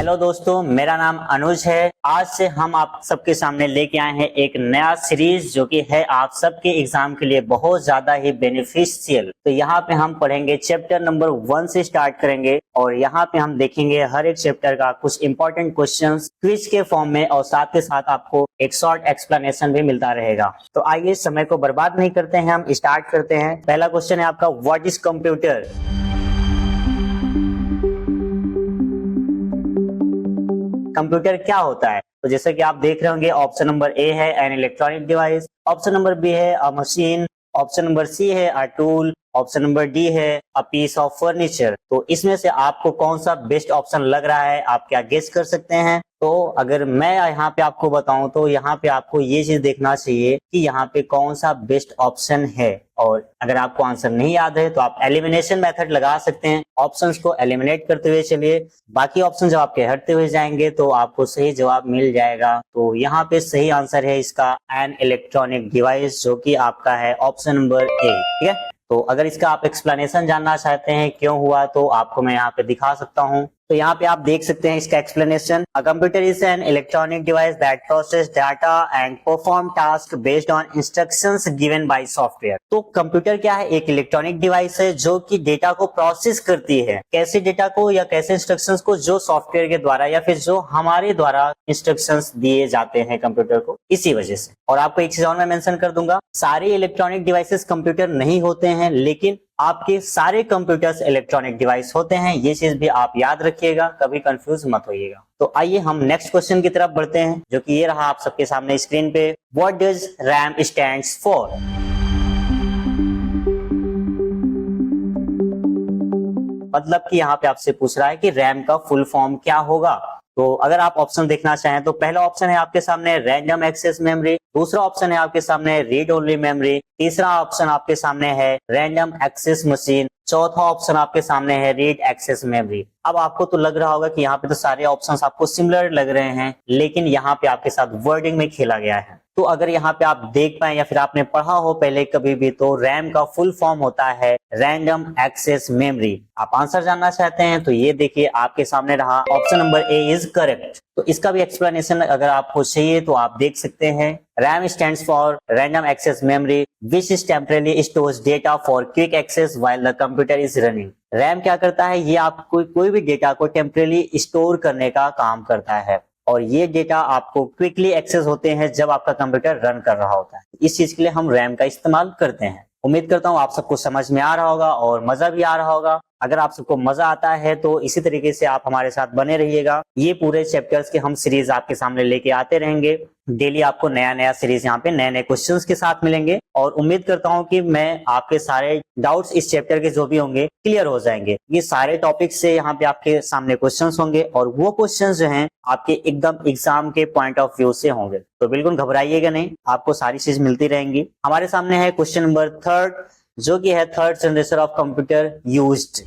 Hello दोस्तों, मेरा नाम अनुज है। आज से हम आप सबके सामने लेके आए हैं एक नया सीरीज जो कि है आप सबके एग्जाम के लिए बहुत ज्यादा ही बेनिफिशियल। तो यहाँ पे हम पढ़ेंगे चैप्टर नंबर 1 से स्टार्ट करेंगे और यहाँ पे हम देखेंगे हर एक चैप्टर का कुछ इंपॉर्टेंट क्वेश्चंस क्विज के फॉर्म में और साथ के साथ आपको एक शॉर्ट एक्सप्लेनेशन भी मिलता रहेगा। तो आइए समय को बर्बाद नहीं करते हैं, हम स्टार्ट करते हैं। पहला क्वेश्चन है आपका, व्हाट इज कंप्यूटर? कंप्यूटर क्या होता है? तो जैसे कि आप देख रहे होंगे, ऑप्शन नंबर ए है an electronic device, option number B है a machine, option number C है a tool, option number D है अ पीस ऑफ फर्नीचर। तो इसमें से आपको कौन सा बेस्ट ऑप्शन लग रहा है, आप क्या गेस कर सकते हैं? तो अगर मैं यहाँ पे आपको बताऊं तो यहाँ पे आपको ये चीज देखना चाहिए कि यहाँ पे कौन सा बेस्ट ऑप्शन है। और अगर आपको आंसर नहीं याद है तो आप एलिमिनेशन मेथड लगा सकते हैं, ऑप्शंस को एलिमिनेट करते हुए चलिए, बाकी ऑप्शन जब आपके हटते हुए जाएंगे तो आपको सही जवाब मिल जाएगा। तो यहाँ पे सही आंसर है इसका एन इलेक्ट्रॉनिक डिवाइस, जो कि आपका है ऑप्शन नंबर ए। ठीक है, तो अगर इसका आप एक्सप्लेनेशन जानना चाहते हैं क्यों हुआ तो आपको मैं यहाँ पे दिखा सकता हूँ। तो यहाँ पे आप देख सकते हैं इसका explanation. A computer is an electronic device that process data and perform task based on instructions given by software. तो कंप्यूटर क्या है? एक इलेक्ट्रॉनिक डिवाइस है जो कि डेटा को प्रोसेस करती है। कैसे डेटा को या कैसे इंस्ट्रक्शंस को? जो सॉफ्टवेयर के द्वारा या फिर जो हमारे द्वारा इंस्ट्रक्शंस दिए जाते हैं कंप्यूटर को, इसी वजह से। और आपको एक चीज और मैं मेंशन कर दूंगा, सारे इलेक्ट्रॉनिक डिवाइसेस कंप्यूटर नहीं होते हैं, लेकिन आपके सारे कंप्यूटर्स इलेक्ट्रॉनिक डिवाइस होते हैं। ये चीज भी आप याद रखिएगा, कभी कंफ्यूज मत होइएगा। तो आइए हम नेक्स्ट क्वेश्चन की तरफ बढ़ते हैं, जो कि ये रहा आप सबके सामने स्क्रीन पे। What does RAM stands for? मतलब कि यहाँ पे आपसे पूछ रहा है कि रैम का फुल फॉर्म क्या होगा। तो अगर आप ऑप्शन देखना चाहें तो पहला ऑप्शन है आपके सामने रैंडम एक्सेस मेमोरी, दूसरा ऑप्शन है आपके सामने रीड ओनली मेमोरी, तीसरा ऑप्शन आपके सामने है रैंडम एक्सेस मशीन, चौथा ऑप्शन आपके सामने है रीड एक्सेस मेमोरी। अब आपको तो लग रहा होगा कि यहाँ पे तो सारे ऑप्शंस आपको सिमिलर लग रहे हैं, लेकिन यहाँ पे आपके साथ वर्डिंग में खेला गया है। तो अगर यहाँ पे आप देख पाए या फिर आपने पढ़ा हो पहले कभी भी, तो रैम का फुल फॉर्म होता है रैंडम एक्सेस मेमोरी। आप आंसर जानना चाहते हैं तो ये देखिए आपके सामने रहा, option number A is correct. तो इसका भी एक्सप्लेनेशन अगर आपको चाहिए तो आप देख सकते हैं। RAM stands for random access memory which is temporarily stores data for quick access while the computer is running। RAM क्या करता है? ये आपको कोई भी डेटा को टेम्परेली स्टोर करने का काम करता है और ये डेटा आपको क्विकली एक्सेस होते हैं जब आपका कंप्यूटर रन कर रहा होता है। इस चीज के लिए हम रैम का इस्तेमाल करते हैं। उम्मीद करता हूँ आप सबको समझ में आ रहा होगा और मजा भी आ रहा होगा। अगर आप सबको मजा आता है तो इसी तरीके से आप हमारे साथ बने रहिएगा। ये पूरे चैप्टर्स के हम सीरीज आपके सामने लेके आते रहेंगे। डेली आपको नया नया सीरीज यहाँ पे नए नए क्वेश्चंस के साथ मिलेंगे और उम्मीद करता हूँ कि मैं आपके सारे डाउट्स इस चैप्टर के जो भी होंगे क्लियर हो जाएंगे। ये सारे टॉपिक से यहाँ पे आपके सामने क्वेश्चंस होंगे और वो क्वेश्चंस जो हैं आपके एकदम एग्जाम के पॉइंट ऑफ व्यू से होंगे। तो बिल्कुल घबराइएगा नहीं, आपको सारी चीज मिलती रहेंगी। हमारे सामने है क्वेश्चन नंबर 3, जो कि है third generation of computer used.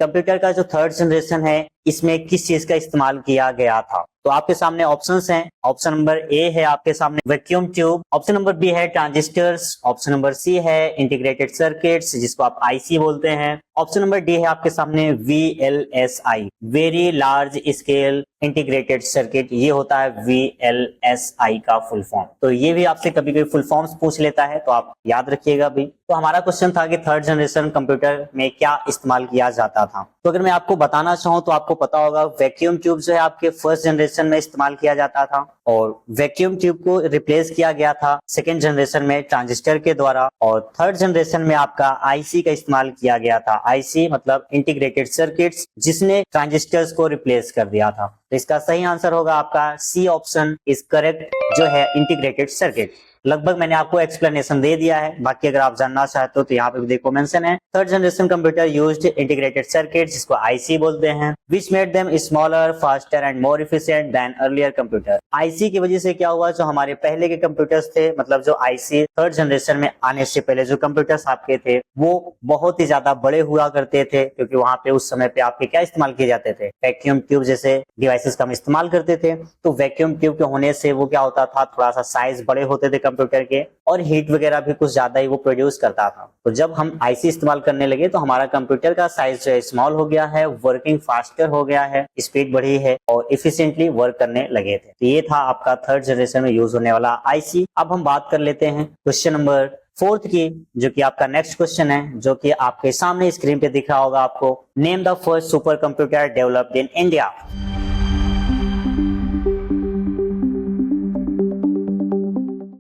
Computer का जो थर्ड जनरेशन है, इसमें किस चीज का इस्तेमाल किया गया था? तो आपके सामने ऑप्शंस हैं। ऑप्शन नंबर ए है आपके सामने vacuum tube, option number B है ट्रांजिस्टर्स, ऑप्शन नंबर सी है इंटीग्रेटेड सर्किट्स जिसको आप आईसी बोलते हैं, ऑप्शन नंबर डी है आपके सामने VLSI, very large scale integrated circuit. ये होता है VLSI का फुल फॉर्म। तो ये भी आपसे कभी कभी फुल फॉर्म्स पूछ लेता है, तो आप याद रखिएगा भी। तो हमारा क्वेश्चन था कि थर्ड जनरेशन कंप्यूटर में क्या इस्तेमाल किया जाता था। तो अगर मैं आपको बताना चाहूँ तो आपको पता होगा वैक्यूम ट्यूब जो है आपके फर्स्ट जनरेशन में इस्तेमाल किया जाता था और वैक्यूम ट्यूब को रिप्लेस किया गया था सेकेंड जनरेशन में ट्रांजिस्टर के द्वारा, और थर्ड जनरेशन में आपका आईसी का इस्तेमाल किया गया था। आईसी मतलब इंटीग्रेटेड सर्किट्स, जिसने ट्रांजिस्टर्स को रिप्लेस कर दिया था। तो इसका सही आंसर होगा आपका सी ऑप्शन इज करेक्ट, जो है इंटीग्रेटेड सर्किट। लगभग मैंने आपको एक्सप्लेनेशन दे दिया है, बाकी अगर आप जानना चाहते हो तो यहाँ पे भी देखो मेंशन है। Third generation computer used integrated circuit, जिसको आईसी बोलते हैं, which made them smaller faster and more efficient then earlier computer. IC की वजह से क्या हुआ, जो हमारे पहले के कंप्यूटर्स थे, मतलब जो आईसी थर्ड जनरेशन में आने से पहले जो कंप्यूटर्स आपके थे वो बहुत ही ज्यादा बड़े हुआ करते थे, क्योंकि वहां पे उस समय पे आपके क्या इस्तेमाल किए जाते थे? वैक्यूम ट्यूब जैसे डिवाइसेस का हम इस्तेमाल करते थे। तो वैक्यूम ट्यूब के होने से वो क्या होता था, थोड़ा सा साइज बड़े होते थे कंप्यूटर के, और हीट वगैरह भी कुछ ज्यादा ही वो प्रोड्यूस करता था। तो जब हम आईसी इस्तेमाल करने लगे तो हमारा कंप्यूटर का साइज जो है स्मॉल हो गया है, वर्किंग फास्टर हो गया है, स्पीड बढ़ी है और इफिशिएंटली वर्क करने लगे थे। तो ये था आपका थर्ड जनरेशन में यूज होने वाला आईसी। अब हम बात कर लेते हैं क्वेश्चन नंबर 4 की, जो कि आपका नेक्स्ट क्वेश्चन है, जो कि आपके सामने स्क्रीन पे दिख रहा होगा आपको। Name the first super computer developed in India.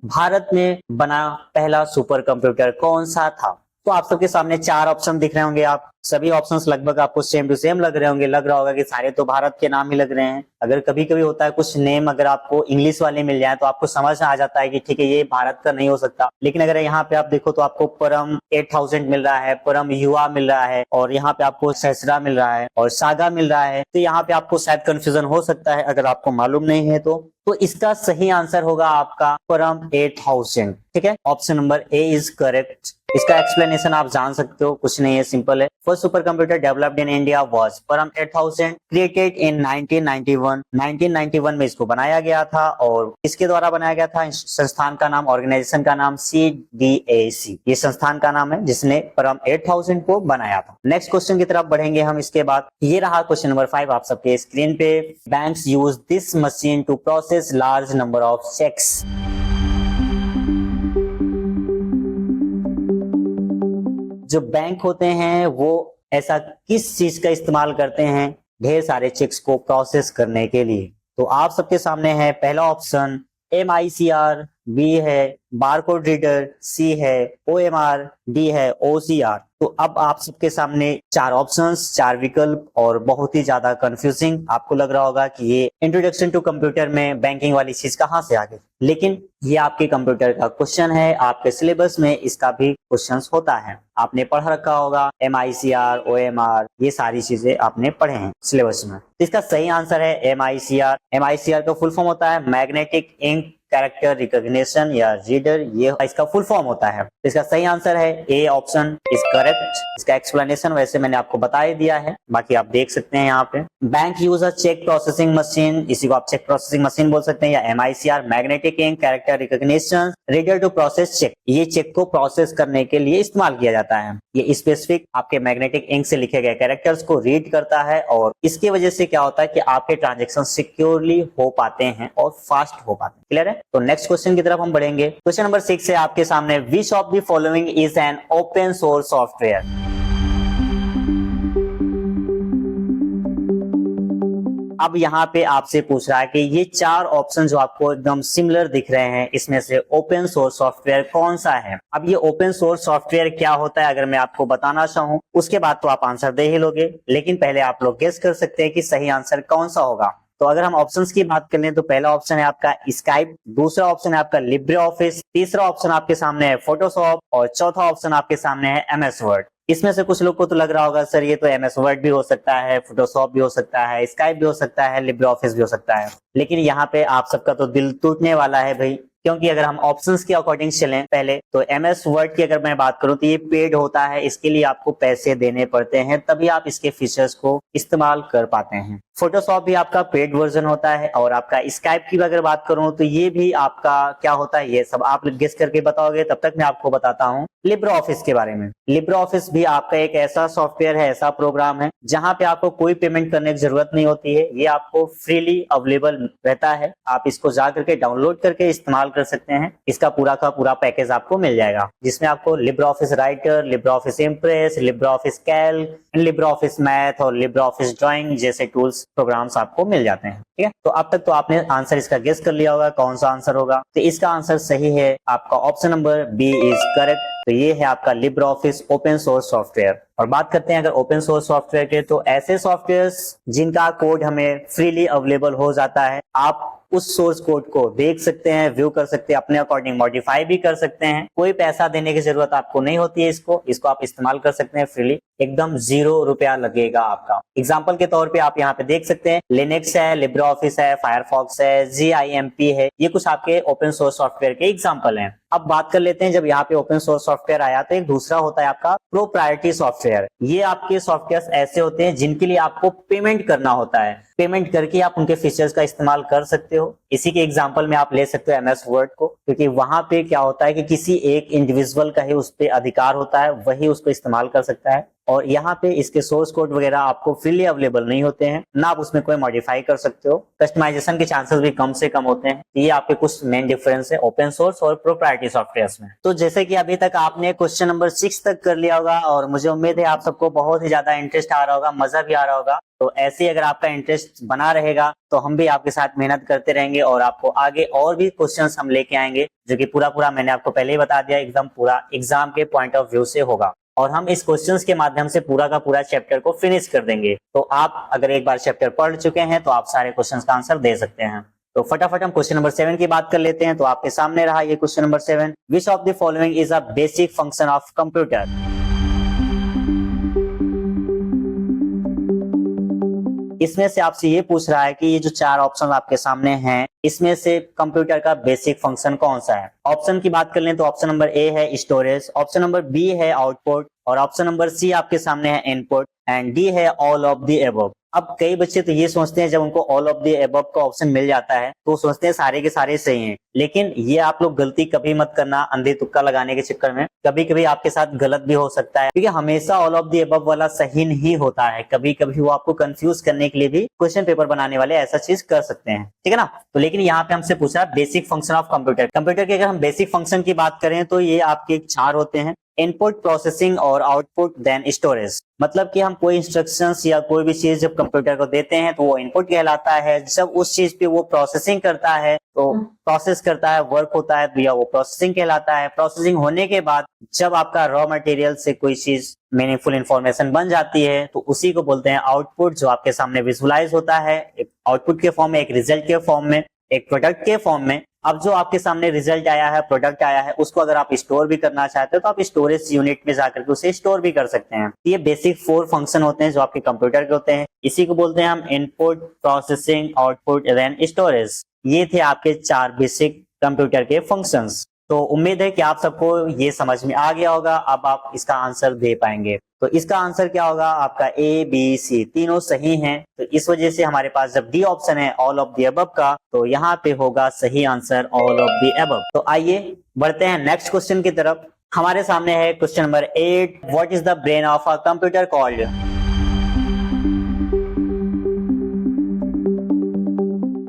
Bharat में बना पहला सुपर कंप्यूटर कौन सा था? तो आप सबके सामने 4 ऑप्शन दिख रहे होंगे। आप सभी ऑप्शंस लगभग आपको सेम टू सेम लग रहे होंगे। लग रहा होगा कि सारे तो भारत के नाम ही लग रहे हैं। अगर कभी कभी होता है कुछ नेम अगर आपको इंग्लिश वाले मिल जाए तो आपको समझ में आ जाता है कि ठीक है ये भारत का नहीं हो सकता। लेकिन अगर यहाँ पे आप देखो तो आपको परम 8000 मिल रहा है, परम युवा मिल रहा है, और यहाँ पे आपको सहस्रा मिल रहा है और सागा मिल रहा है। तो यहाँ पे आपको शायद कंफ्यूजन हो सकता है अगर आपको मालूम नहीं है तो इसका सही आंसर होगा आपका परम 8000। ठीक है, option number A is correct. इसका एक्सप्लेनेशन आप जान सकते हो, कुछ नहीं है, सिंपल है। First super computer developed in India was परम 8000, क्रिएटेड इन 1991। 1991 में इसको बनाया गया था और इसके द्वारा बनाया गया था। संस्थान का नाम, ऑर्गेनाइजेशन का नाम CDAC, ये संस्थान का नाम है जिसने परम 8000 को बनाया था। नेक्स्ट क्वेश्चन की तरफ बढ़ेंगे हम इसके बाद। ये रहा क्वेश्चन नंबर 5 आप सबके स्क्रीन पे। Banks use this machine to process large number of cheques. जो बैंक होते हैं वो ऐसा किस चीज का इस्तेमाल करते हैं ढेर सारे चेक्स को प्रोसेस करने के लिए? तो आप सबके सामने है पहला ऑप्शन MICR, B है बारकोड रीडर, C है OMR, D है OCR। तो अब आप सबके सामने 4 ऑप्शंस, 4 विकल्प और बहुत ही ज्यादा कंफ्यूजिंग। आपको लग रहा होगा कि ये इंट्रोडक्शन टू कंप्यूटर में बैंकिंग वाली चीज कहाँ से आ गई, लेकिन ये आपके कंप्यूटर का क्वेश्चन है। आपके सिलेबस में इसका भी क्वेश्चंस होता है, आपने पढ़ रखा होगा। MICR, OMR, ये सारी चीजें आपने पढ़े हैं सिलेबस में। तो इसका सही आंसर है MICR। MICR का फुल फॉर्म होता है मैग्नेटिक इंक कैरेक्टर रिकॉग्निशन या रीडर, ये इसका फुल फॉर्म होता है। तो इसका सही आंसर है ए ऑप्शन इज करेक्ट। इसका एक्सप्लेनेशन वैसे मैंने आपको बता ही दिया है, बाकी आप देख सकते हैं यहाँ पे। Bank use a cheque processing machine, इसी को आप चेक प्रोसेसिंग मशीन बोल सकते हैं, या MICR magnetic ink character recognition reader to process cheque. ये चेक को प्रोसेस करने के लिए इस्तेमाल किया जाता है। ये स्पेसिफिक आपके मैग्नेटिक इंक से लिखे गए कैरेक्टर्स को रीड करता है और इसकी वजह से क्या होता है कि आपके ट्रांजेक्शन सिक्योरली हो पाते हैं और फास्ट हो पाते हैं। क्लियर है? तो नेक्स्ट क्वेश्चन की तरफ हम बढ़ेंगे। क्वेश्चन नंबर 6 है आपके सामने। Which of the following is an open source software? अब यहाँ पे आपसे पूछ रहा है कि ये 4 ऑप्शन जो आपको एकदम सिमिलर दिख रहे हैं, इसमें से ओपन सोर्स सॉफ्टवेयर कौन सा है? अब ये ओपन सोर्स सॉफ्टवेयर क्या होता है अगर मैं आपको बताना चाहूँ, उसके बाद तो आप आंसर दे ही लोगे, लेकिन पहले आप लोग गेस कर सकते हैं कि सही आंसर कौन सा होगा। तो अगर हम ऑप्शंस की बात कर लें तो पहला ऑप्शन है आपका स्काइप, दूसरा ऑप्शन है आपका लिब्रे ऑफिस, तीसरा ऑप्शन आपके सामने है फोटोशॉप और चौथा ऑप्शन आपके सामने है MS वर्ड। इसमें से कुछ लोग को तो लग रहा होगा सर ये तो MS वर्ड भी हो सकता है, फोटोशॉप भी हो सकता है, स्काइप भी हो सकता है, लिब्रे ऑफिस भी हो सकता है। लेकिन यहाँ पे आप सबका तो दिल टूटने वाला है भाई, क्योंकि अगर हम ऑप्शंस के अकॉर्डिंग चलें पहले तो MS वर्ड की अगर मैं बात करूं तो ये पेड होता है, इसके लिए आपको पैसे देने पड़ते हैं, तभी आप इसके फीचर्स को इस्तेमाल कर पाते हैं। फोटोशॉप भी आपका पेड वर्जन होता है और आपका स्काइप की अगर बात करूं तो ये भी आपका क्या होता है, ये सब आप गेस करके बताओगे, तब तक मैं आपको बताता हूं लिब्रे ऑफिस के बारे में। लिब्रे ऑफिस भी आपका एक ऐसा सॉफ्टवेयर है, ऐसा प्रोग्राम है जहां पे आपको कोई पेमेंट करने की जरूरत नहीं होती है। ये आपको फ्रीली अवेलेबल रहता है, आप इसको जा करके डाउनलोड करके इस्तेमाल कर सकते हैं। इसका पूरा का पूरा पैकेज आपको मिल जाएगा, जिसमें आपको Libre office writer, Libre office impress, Libre office Calc, Libre office math और लिब्रे ऑफिस ड्राइंग जैसे टूल्स प्रोग्राम्स आपको मिल जाते हैं। ठीक है, तो अब तक तो आपने आंसर इसका गेस कर लिया होगा कौन सा आंसर होगा। तो इसका आंसर सही है आपका option number B is correct. तो ये है आपका LibreOffice open source software. और बात करते हैं अगर ओपन सोर्स सॉफ्टवेयर के, तो ऐसे सॉफ्टवेयर्स जिनका कोड हमें फ्रीली अवेलेबल हो जाता है, आप उस सोर्स कोड को देख सकते हैं, व्यू कर सकते हैं, अपने अकॉर्डिंग मॉडिफाई भी कर सकते हैं। कोई पैसा देने की जरूरत आपको नहीं होती है। इसको आप इस्तेमाल कर सकते हैं फ्रीली, एकदम 0 रुपया लगेगा आपका। एग्जाम्पल के तौर पे आप यहाँ पे देख सकते हैं लिनक्स है, लिब्रे ऑफिस है, फायरफॉक्स है, GIMP है, ये कुछ आपके ओपन सोर्स सॉफ्टवेयर के एग्जाम्पल हैं। अब बात कर लेते हैं, जब यहाँ पे ओपन सोर्स सॉफ्टवेयर आया तो एक दूसरा होता है आपका प्रोप्राइटरी सॉफ्टवेयर। ये आपके सॉफ्टवेयर ऐसे होते हैं जिनके लिए आपको पेमेंट करना होता है, पेमेंट करके आप उनके फीचर्स का इस्तेमाल कर सकते हो। इसी के एग्जांपल में आप ले सकते हो MS वर्ड को, क्योंकि वहां पे क्या होता है कि किसी एक इंडिविजुअल का ही उस पे अधिकार होता है, वही उसको इस्तेमाल कर सकता है। और यहाँ पे इसके सोर्स कोड वगैरह आपको फ्रीली अवेलेबल नहीं होते हैं, ना आप उसमें कोई मॉडिफाई कर सकते हो, कस्टमाइजेशन के चांसेस भी कम से कम होते हैं। ये आपके कुछ मेन डिफरेंस है ओपन सोर्स और प्रोप्राइटरी सॉफ्टवेयर्स में। तो जैसे कि अभी तक आपने क्वेश्चन नंबर 6 तक कर लिया होगा और मुझे उम्मीद है आप सबको बहुत ही ज्यादा इंटरेस्ट आ रहा होगा, मजा भी आ रहा होगा। तो ऐसे ही अगर आपका इंटरेस्ट बना रहेगा तो हम भी आपके साथ मेहनत करते रहेंगे और आपको आगे और भी क्वेश्चंस हम लेके आएंगे, जो कि पूरा मैंने आपको पहले ही बता दिया, एकदम पूरा एग्जाम के पॉइंट ऑफ व्यू से होगा। और हम इस क्वेश्चंस के माध्यम से पूरा का पूरा चैप्टर को फिनिश कर देंगे। तो आप अगर एक बार चैप्टर पढ़ चुके हैं तो आप सारे क्वेश्चंस का आंसर दे सकते हैं। तो फटाफट हम क्वेश्चन नंबर 7 की बात कर लेते हैं। तो आपके सामने रहा ये question number 7, which of the following is a basic function of computer. इसमें से आपसे ये पूछ रहा है कि ये जो 4 ऑप्शन आपके सामने हैं, इसमें से कंप्यूटर का बेसिक फंक्शन कौन सा है। ऑप्शन की बात कर लें तो ऑप्शन नंबर ए है स्टोरेज, ऑप्शन नंबर बी है आउटपुट, और ऑप्शन नंबर सी आपके सामने है इनपुट, एंड डी है ऑल ऑफ द अबव। अब कई बच्चे तो ये सोचते हैं जब उनको ऑल ऑफ द अबव का ऑप्शन मिल जाता है तो सोचते हैं सारे के सारे सही हैं, लेकिन ये आप लोग गलती कभी मत करना अंधे तुक्का लगाने के चक्कर में। कभी कभी आपके साथ गलत भी हो सकता है, क्योंकि हमेशा ऑल ऑफ द अबव वाला सही नहीं होता है। कभी कभी वो आपको कंफ्यूज करने के लिए भी क्वेश्चन पेपर बनाने वाले ऐसा चीज कर सकते हैं, ठीक है ना। तो लेकिन यहाँ पे हमसे पूछा basic function of computer. Computer के अगर हम बेसिक फंक्शन की बात करें तो ये आपके 4 होते हैं, इनपुट, प्रोसेसिंग और आउटपुट, देन स्टोरेज। मतलब कि हम कोई इंस्ट्रक्शंस या कोई भी चीज जब कंप्यूटर को देते हैं तो वो इनपुट कहलाता है। जब उस चीज पे वो प्रोसेसिंग करता है तो प्रोसेस करता है, वर्क होता है, तो या वो प्रोसेसिंग कहलाता है। प्रोसेसिंग होने के बाद जब आपका रॉ मटेरियल से कोई चीज मीनिंगफुल इंफॉर्मेशन बन जाती है तो उसी को बोलते हैं आउटपुट, जो आपके सामने विजुअलाइज होता है एक आउटपुट के फॉर्म में, एक रिजल्ट के फॉर्म में, एक प्रोडक्ट के फॉर्म में। अब जो आपके सामने रिजल्ट आया है, प्रोडक्ट आया है, उसको अगर आप स्टोर भी करना चाहते हो तो आप स्टोरेज यूनिट में जाकर के उसे स्टोर भी कर सकते हैं। ये बेसिक 4 फंक्शन होते हैं जो आपके कंप्यूटर के होते हैं। इसी को बोलते हैं हम input, processing, output, then storage. ये थे आपके 4 बेसिक कंप्यूटर के फंक्शंस। तो उम्मीद है कि आप सबको ये समझ में आ गया होगा। अब आप इसका आंसर दे पाएंगे। तो इसका आंसर क्या होगा आपका, ए बी सी तीनों सही हैं। तो इस वजह से हमारे पास जब डी ऑप्शन है ऑल ऑफ द अबव का, तो यहाँ पे होगा सही answer all of the above. तो आइए बढ़ते हैं नेक्स्ट क्वेश्चन की तरफ। हमारे सामने है question number 8, what is the brain of a computer called.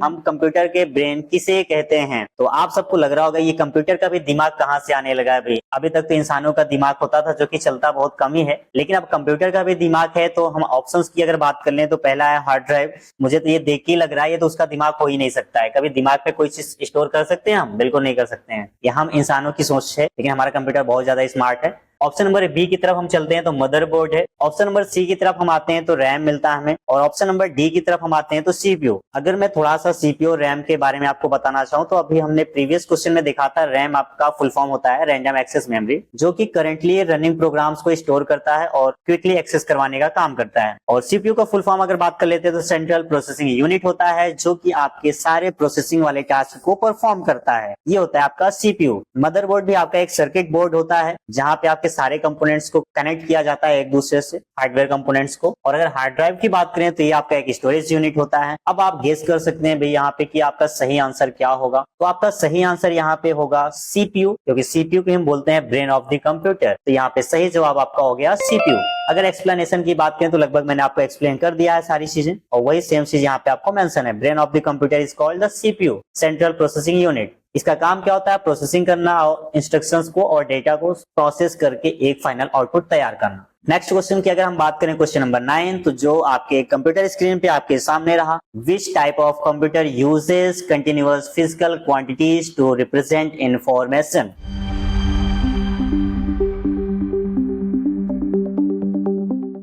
हम कंप्यूटर के ब्रेन किसे कहते हैं। तो आप सबको लग रहा होगा ये कंप्यूटर का भी दिमाग कहाँ से आने लगा है भाई। अभी तक तो इंसानों का दिमाग होता था जो कि चलता बहुत कम ही है, लेकिन अब कंप्यूटर का भी दिमाग है। तो हम ऑप्शंस की अगर बात कर लें तो पहला है हार्ड ड्राइव। मुझे तो ये देख के ही लग रहा है ये तो उसका दिमाग हो ही नहीं सकता है। कभी दिमाग पे कोई चीज स्टोर कर सकते हैं हम? बिल्कुल नहीं कर सकते हैं। ये हम इंसानों की सोच है, लेकिन हमारा कंप्यूटर बहुत ज्यादा स्मार्ट है। ऑप्शन नंबर बी की तरफ हम चलते हैं तो मदरबोर्ड है। ऑप्शन नंबर सी की तरफ हम आते हैं तो रैम मिलता है हमें, और ऑप्शन नंबर डी की तरफ हम आते हैं तो सीपीयू। अगर मैं थोड़ा सा सीपीयू रैम के बारे में आपको बताना चाहूँ तो अभी हमने प्रीवियस क्वेश्चन में देखा था रैम आपका फुल फॉर्म होता है रैंडम एक्सेस मेमोरी, जो कि करंटली रनिंग प्रोग्राम्स को स्टोर करता है और क्विकली एक्सेस करवाने का काम करता है। और सीपीयू का फुल फॉर्म अगर बात कर लेते हैं तो सेंट्रल प्रोसेसिंग यूनिट होता है, जो कि आपके सारे प्रोसेसिंग वाले टास्क को परफॉर्म करता है। ये होता है आपका सीपीयू। मदरबोर्ड भी आपका एक सर्किट बोर्ड होता है जहाँ पे आपके सारे कंपोनेंट्स को कनेक्ट किया जाता है एक दूसरे से, हार्डवेयर कंपोनेंट्स को। और अगर हार्ड ड्राइव की बात करें तो ये आपका एक स्टोरेज यूनिट होता है। अब आप गेस कर सकते हैं भाई यहाँ पे कि आपका सही आंसर क्या होगा। तो आपका सही आंसर यहाँ पे होगा सीपीयू, क्योंकि सीपीयू को हम बोलते हैं ब्रेन ऑफ द कंप्यूटर। तो यहाँ पे सही जवाब आपका हो गया सीपीयू। अगर एक्सप्लेनेशन की बात करें तो लगभग मैंने आपको एक्सप्लेन कर दिया है सारी चीजें, और वही सेम चीज यहाँ पे आपको मेंशन है। Brain of the computer is called the CPU, central processing unit. इसका काम क्या होता है? प्रोसेसिंग करना और इंस्ट्रक्शंस को और डेटा को प्रोसेस करके एक फाइनल आउटपुट तैयार करना। नेक्स्ट क्वेश्चन की अगर हम बात करें क्वेश्चन नंबर 9, तो जो आपके कंप्यूटर स्क्रीन पे आपके सामने रहा, which type of computer uses continuous physical quantities to represent information.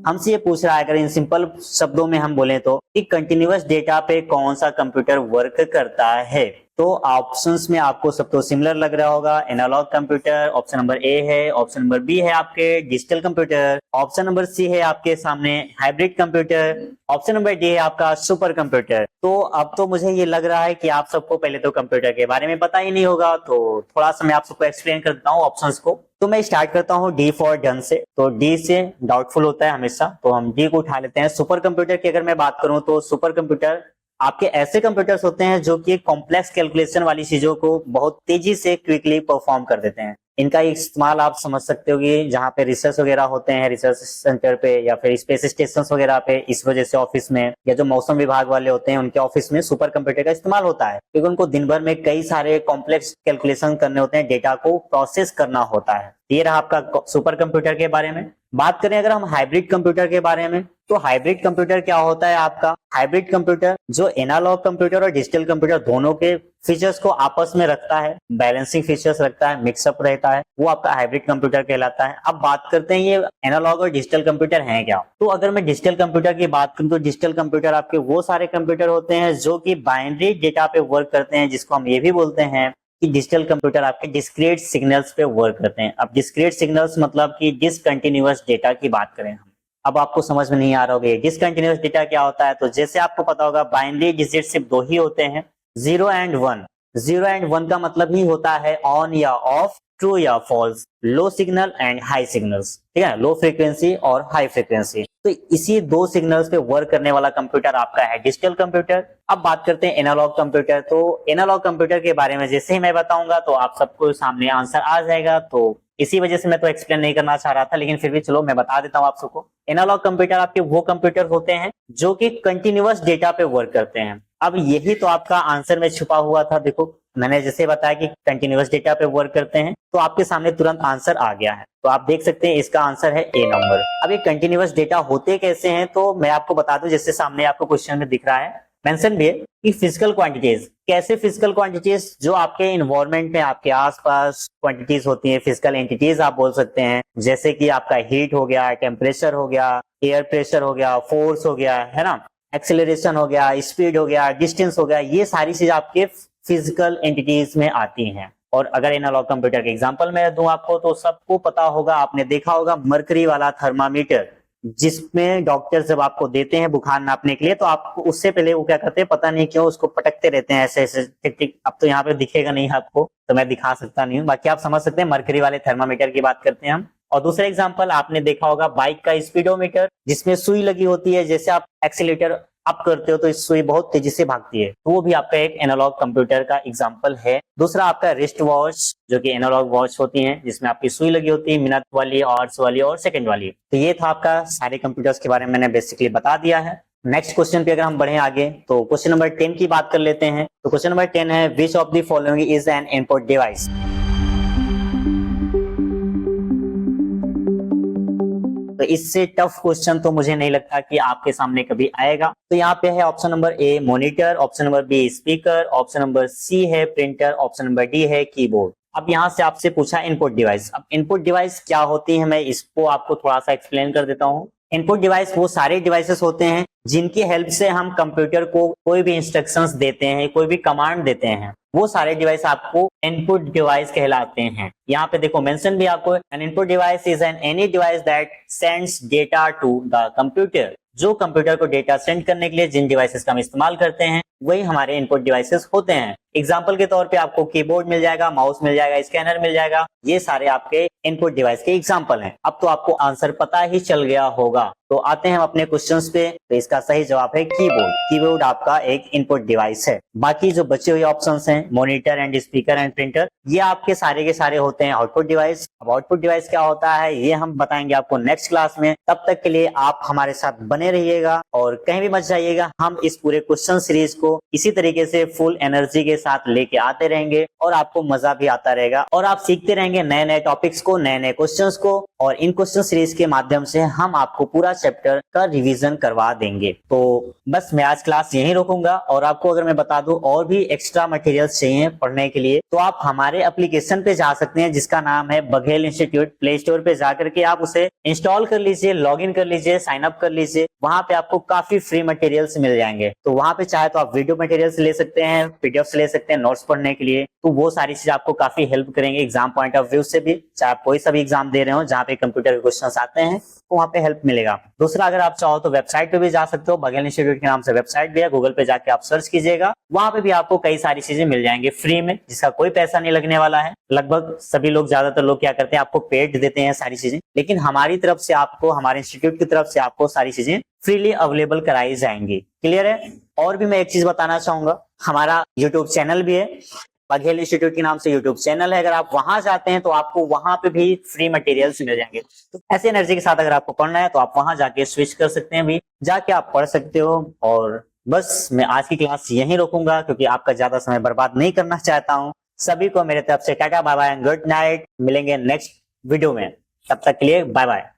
हमसे ये पूछ रहा है, अगर इन सिंपल शब्दों में हम बोले तो, कि कंटिन्यूअस डेटा पे कौन सा कंप्यूटर वर्क करता है। तो ऑप्शंस में आपको सब तो सिमिलर लग रहा होगा। Analog computer option number A है, ऑप्शन नंबर बी है आपके digital computer, option number C है आपके सामने hybrid computer, option number D है आपका सुपर कंप्यूटर। तो अब तो मुझे ये लग रहा है कि आप सबको पहले तो कंप्यूटर के बारे में पता ही नहीं होगा, तो थोड़ा सा मैं आप सबको एक्सप्लेन कर देता हूँ ऑप्शंस को। तो मैं स्टार्ट करता हूँ डी फॉर डन से। तो डी से डाउटफुल होता है हमेशा, तो हम डी को उठा लेते हैं। सुपर कंप्यूटर की अगर मैं बात करूं तो सुपर कंप्यूटर आपके ऐसे कंप्यूटर्स होते हैं जो कि कॉम्प्लेक्स कैलकुलेशन वाली चीजों को बहुत तेजी से क्विकली परफॉर्म कर देते हैं। इनका इस्तेमाल आप समझ सकते हो कि जहाँ पे रिसर्च वगैरह होते हैं, रिसर्च सेंटर पे या फिर स्पेस स्टेशन वगैरह पे, इस वजह से ऑफिस में या जो मौसम विभाग वाले होते हैं उनके ऑफिस में सुपर कंप्यूटर का इस्तेमाल होता है, क्योंकि उनको दिन भर में कई सारे कॉम्प्लेक्स कैलकुलेशन करने होते हैं, डेटा को प्रोसेस करना होता है। ये रहा आपका सुपर कंप्यूटर के बारे में। बात करें अगर हम हाइब्रिड कंप्यूटर के बारे में, तो हाइब्रिड कंप्यूटर क्या होता है आपका? हाइब्रिड कंप्यूटर जो एनालॉग कंप्यूटर और डिजिटल कंप्यूटर दोनों के फीचर्स को आपस में रखता है, बैलेंसिंग फीचर्स रखता है, मिक्सअप रहता है, वो आपका हाइब्रिड कंप्यूटर कहलाता है। अब बात करते हैं ये एनालॉग और डिजिटल कंप्यूटर हैं क्या। तो अगर मैं डिजिटल कंप्यूटर की बात करूं तो डिजिटल कंप्यूटर आपके वो सारे कंप्यूटर होते हैं जो कि बाइनरी डेटा पे वर्क करते हैं, जिसको हम ये भी बोलते हैं कि डिजिटल कंप्यूटर आपके डिस्क्रीट सिग्नल्स पे वर्क करते हैं। अब डिस्क्रीट सिग्नल्स मतलब कि डिसकंटिन्यूअस डेटा की बात करें हम। अब आपको समझ में नहीं आ रहा होगा डिसकंटिन्यूअस डेटा क्या होता है। तो जैसे आपको पता होगा बाइनरी डिजिट सिर्फ दो ही होते हैं, 0 एंड 1। 0 एंड 1 का मतलब ही होता है ऑन या ऑफ, ट्रू या false, low signal and high signals, ठीक है, लो फ्रीक्वेंसी और हाई फ्रीक्वेंसी। तो इसी दो सिग्नल्स पे वर्क करने वाला कंप्यूटर आपका है डिजिटल कंप्यूटर। अब बात करते हैं एनालॉग कंप्यूटर। तो एनालॉग कंप्यूटर के बारे में जैसे ही मैं बताऊंगा तो आप सबको सामने आंसर आ जाएगा, तो इसी वजह से मैं तो एक्सप्लेन नहीं करना चाह रहा था, लेकिन फिर भी चलो मैं बता देता हूं आप सबको। एनालॉग कंप्यूटर आपके वो कंप्यूटर होते हैं जो कि कंटिन्यूअस डेटा पे वर्क करते हैं। अब यही तो आपका आंसर में छुपा हुआ था। देखो मैंने जैसे बताया कि कंटिन्यूअस डेटा पे वर्क करते हैं, तो आपके सामने तुरंत आंसर आ गया है। तो आप देख सकते हैं इसका आंसर है ए नंबर। अब ये कंटिन्यूअस डेटा होते कैसे हैं, तो मैं आपको बता दूं, जैसे सामने आपको क्वेश्चन में दिख रहा है, मेंशन भी है कि फिजिकल क्वांटिटीज। कैसे फिजिकल क्वांटिटीज? जो आपके इन्वायरमेंट में आपके आसपास क्वांटिटीज होती हैं, फिजिकल एंटिटीज आप बोल सकते हैं, जैसे कि आपका हीट हो गया, टेम्परेचर हो गया, एयर प्रेशर हो गया, फोर्स हो गया, है ना, एक्सेलरेशन हो गया, स्पीड हो गया, डिस्टेंस हो गया, ये सारी चीज आपके फिजिकल एंटिटीज में आती हैं। और अगर एनालॉग कंप्यूटर के एग्जांपल मैं दूं आपको, तो सबको पता होगा, आपने देखा होगा मरकरी वाला थर्मामीटर, जिसमें डॉक्टर जब आपको देते हैं बुखार नापने के लिए, तो आपको उससे पहले वो क्या करते हैं, पता नहीं क्यों उसको पटकते रहते हैं ऐसे ऐसे टिक टिक। अब तो यहाँ पे दिखेगा नहीं आपको, तो मैं दिखा सकता नहीं हूँ, बाकी आप समझ सकते हैं मरकरी वाले थर्मामीटर की बात करते हैं हम। और दूसरा एग्जांपल आपने देखा होगा बाइक का स्पीडोमीटर, जिसमें सुई लगी होती है, जैसे आप एक्सीलेटर अप करते हो तो इस सुई बहुत तेजी से भागती है, तो वो भी आपका एक एनालॉग कंप्यूटर का एग्जांपल है। दूसरा आपका रिस्ट वॉच, जो कि एनालॉग वॉच होती है, जिसमें आपकी सुई लगी होती है, मिनट वाली, आवर्स वाली और सेकंड वाली। तो ये था आपका सारे कंप्यूटर्स के बारे में मैंने बेसिकली बता दिया है। नेक्स्ट क्वेश्चन पे अगर हम बढ़े आगे, तो क्वेश्चन नंबर 10 की बात कर लेते हैं। तो क्वेश्चन नंबर 10 है, which of the following is an input device. तो इससे टफ क्वेश्चन तो मुझे नहीं लगता कि आपके सामने कभी आएगा। तो यहाँ पे है option number A monitor, option number B speaker, option number C है प्रिंटर, ऑप्शन नंबर डी है कीबोर्ड। अब यहाँ से आपसे पूछा इनपुट डिवाइस। अब इनपुट डिवाइस क्या होती है, मैं इसको आपको थोड़ा सा एक्सप्लेन कर देता हूँ। इनपुट डिवाइस वो सारे डिवाइसेस होते हैं जिनकी हेल्प से हम कंप्यूटर को कोई भी इंस्ट्रक्शंस देते हैं, कोई भी कमांड देते हैं, वो सारे डिवाइस आपको इनपुट डिवाइस कहलाते हैं। यहाँ पे देखो मेंशन भी आपको, an input device is an any device that sends data to the computer. जो कंप्यूटर को डेटा सेंड करने के लिए जिन डिवाइसेस का हम इस्तेमाल करते हैं, वही हमारे इनपुट डिवाइसेस होते हैं। एग्जाम्पल के तौर पे आपको कीबोर्ड मिल जाएगा, माउस मिल जाएगा, स्कैनर मिल जाएगा, ये सारे आपके इनपुट डिवाइस के एग्जाम्पल हैं। अब तो आपको आंसर पता ही चल गया होगा। तो आते हैं हम अपने क्वेश्चंस पे। तो इसका सही जवाब है कीबोर्ड। कीबोर्ड आपका एक इनपुट डिवाइस है। बाकी जो बचे हुए ऑप्शंस हैं, monitor and speaker and printer, ये आपके सारे के सारे होते हैं आउटपुट डिवाइस। अब आउटपुट डिवाइस क्या होता है ये हम बताएंगे आपको नेक्स्ट क्लास में। तब तक के लिए आप हमारे साथ बने रहिएगा और कहीं भी मत जाइएगा। हम इस पूरे क्वेश्चन सीरीज को इसी तरीके से फुल एनर्जी के साथ लेके आते रहेंगे और आपको मजा भी आता रहेगा और आप सीखते रहेंगे नए नए टॉपिक्स को, नए नए क्वेश्चंस को। और इन क्वेश्चन सीरीज के माध्यम से हम आपको पूरा चैप्टर का रिवीजन करवा देंगे। तो बस मैं आज क्लास यहीं रोकूंगा। और आपको अगर मैं बता दूं और भी एक्स्ट्रा मटेरियल्स चाहिए पढ़ने के लिए, तो आप हमारे एप्लीकेशन पे जा सकते हैं जिसका नाम है बघेल इंस्टीट्यूट। प्ले स्टोर पे जाकर के आप उसे इंस्टॉल कर लीजिए, लॉग इन कर लीजिए, साइन अप कर लीजिए। वहां पे आपको काफी फ्री मटेरियल्स मिल जाएंगे। तो वहां पे चाहे तो आप वीडियो मटेरियल्स ले सकते हैं, पीडीएफ ले सकते हैं नोट्स पढ़ने के लिए। तो वो सारी चीज आपको काफी हेल्प करेंगे एग्जाम पॉइंट ऑफ व्यू से भी, चाहे आप कोई सा भी एग्जाम दे रहे हो जहाँ पे कंप्यूटर के क्वेश्चंस आते हैं तो वहाँ पे हेल्प मिलेगा। दूसरा, अगर आप चाहो तो वेबसाइट पे भी जा सकते हो, बघेल इंस्टीट्यूट के नाम से वेबसाइट भी है, गूगल पे जाके आप सर्च कीजिएगा, वहां पे भी आपको कई सारी चीजें मिल जाएंगे फ्री में, जिसका कोई पैसा नहीं लगने वाला है। लगभग सभी लोग, ज्यादातर लोग क्या करते हैं, आपको पेड देते हैं सारी चीजें, लेकिन हमारी तरफ से आपको, हमारे इंस्टीट्यूट की तरफ से आपको सारी चीजें फ्रीली अवेलेबल कराई जाएंगी। क्लियर है? और भी मैं एक चीज बताना चाहूंगा, हमारा यूट्यूब चैनल भी है, बघेल इंस्टीट्यूट के नाम से यूट्यूब चैनल है। अगर आप वहां जाते हैं तो आपको वहां पे भी फ्री मटेरियल्स मिल जाएंगे। तो ऐसे एनर्जी के साथ अगर आपको पढ़ना है तो आप वहां जाके स्विच कर सकते हैं, भी जाके आप पढ़ सकते हो। और बस मैं आज की क्लास यहीं रोकूंगा क्योंकि आपका ज्यादा समय बर्बाद नहीं करना चाहता हूं। सभी को मेरे तरफ से ta-ta bye bye and good night. मिलेंगे नेक्स्ट वीडियो में, तब तक के लिए बाय बाय।